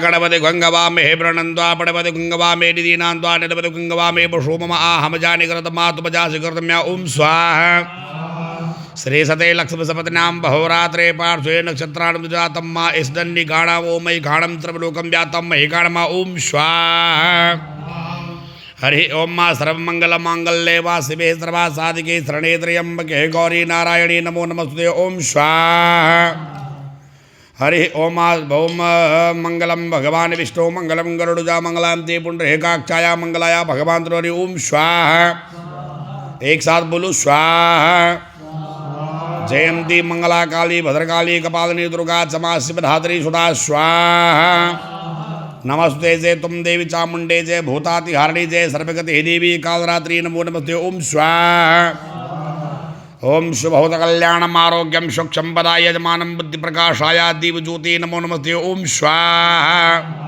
गणपति गंगवामे प्रणन्त्वा पणपति गंगवामे निदीनान्त्वा निरपति गंगवामे पशु मम आहमजानि कृतमातुपजासि कृतम्या ओम स्वाहा श्री सते लक्ष्मी सपत्नां बहोरात्रे पार्श्वे नक्षत्रानुजातं मा इसदन्नि गाणा ओम मयि गाणं त्रिलोकं व्यातं महि गाणमा ओम स्वाहा हरि ओम मा सर्वमंगलमांगल्ये वा शिवे सर्वासाधिके शरणे त्र्यंबके गौरी नारायणी नमो नमस्ते ओम स्वाहा हरि ओम भौम मंगलम भगवान विष्णु मंगलम गरुड़जा मंगलांते पुंडरीकाक्षाया मंगलाया भगवान द्रोणी ओम स्वाहा एक साथ बोलो स्वाहा जयंती मंगला काली भद्रकाली कपालिनी दुर्गा क्षमा शिवधात्री सुधा स्वाहा नमस्ते जय तुम देवी चामुंडे जय भूतातिहारिणी जय सर्वगति देवी कालरात्रि नमो नमस्ते ओम स्वाहा ओम शुभौत कल्याणम आरोग्यम सुख संपदा यजमानम बुद्धि प्रकाशाय दीप ज्योति नमो नमस्ते ओम स्वाहा